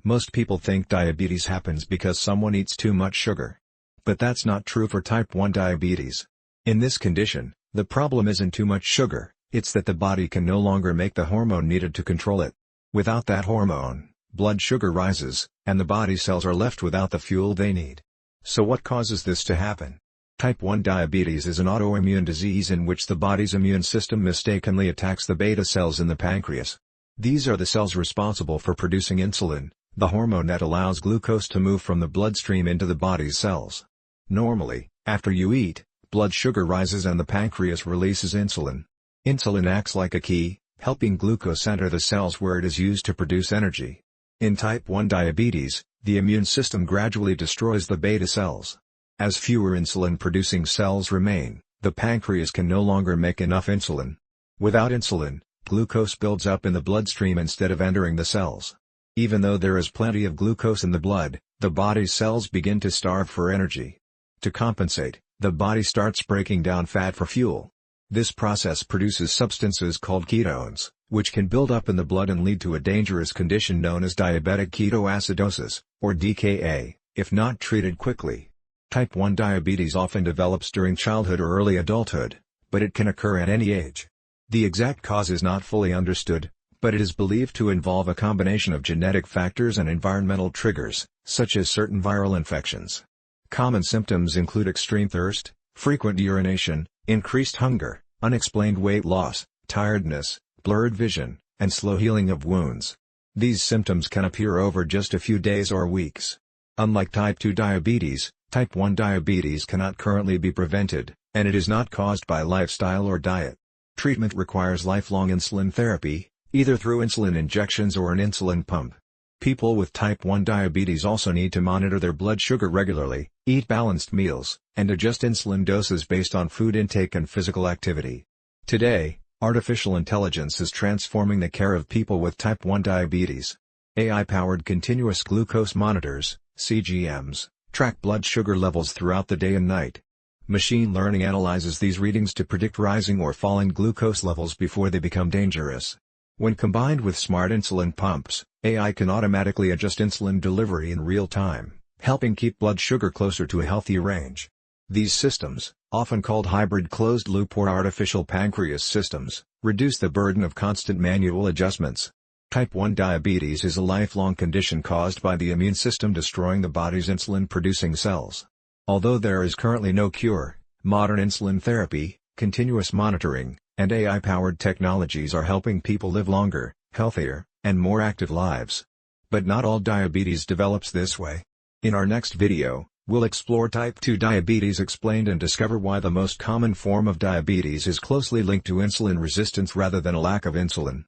Most people think diabetes happens because someone eats too much sugar. But that's not true for type 1 diabetes. In this condition, the problem isn't too much sugar, it's that the body can no longer make the hormone needed to control it. Without that hormone, blood sugar rises, and the body cells are left without the fuel they need. So what causes this to happen? Type 1 diabetes is an autoimmune disease in which the body's immune system mistakenly attacks the beta cells in the pancreas. These are the cells responsible for producing insulin, the hormone that allows glucose to move from the bloodstream into the body's cells. Normally, after you eat, blood sugar rises and the pancreas releases insulin. Insulin acts like a key, helping glucose enter the cells where it is used to produce energy. In type 1 diabetes, the immune system gradually destroys the beta cells. As fewer insulin-producing cells remain, the pancreas can no longer make enough insulin. Without insulin, glucose builds up in the bloodstream instead of entering the cells. Even though there is plenty of glucose in the blood, the body's cells begin to starve for energy. To compensate, the body starts breaking down fat for fuel. This process produces substances called ketones, which can build up in the blood and lead to a dangerous condition known as diabetic ketoacidosis, or DKA, if not treated quickly. Type 1 diabetes often develops during childhood or early adulthood, but it can occur at any age. The exact cause is not fully understood, but it is believed to involve a combination of genetic factors and environmental triggers, such as certain viral infections. Common symptoms include extreme thirst, frequent urination, increased hunger, unexplained weight loss, tiredness, blurred vision, and slow healing of wounds. These symptoms can appear over just a few days or weeks. Unlike type 2 diabetes, type 1 diabetes cannot currently be prevented, and it is not caused by lifestyle or diet. Treatment requires lifelong insulin therapy, either through insulin injections or an insulin pump. People with type 1 diabetes also need to monitor their blood sugar regularly, eat balanced meals, and adjust insulin doses based on food intake and physical activity. Today, artificial intelligence is transforming the care of people with type 1 diabetes. AI-powered continuous glucose monitors, CGMs, track blood sugar levels throughout the day and night. Machine learning analyzes these readings to predict rising or falling glucose levels before they become dangerous. When combined with smart insulin pumps, AI can automatically adjust insulin delivery in real time, helping keep blood sugar closer to a healthy range. These systems, often called hybrid closed-loop or artificial pancreas systems, reduce the burden of constant manual adjustments. Type 1 diabetes is a lifelong condition caused by the immune system destroying the body's insulin-producing cells. Although there is currently no cure, modern insulin therapy, continuous monitoring, and AI-powered technologies are helping people live longer, healthier, and more active lives. But not all diabetes develops this way. In our next video, we'll explore type 2 diabetes explained and discover why the most common form of diabetes is closely linked to insulin resistance rather than a lack of insulin.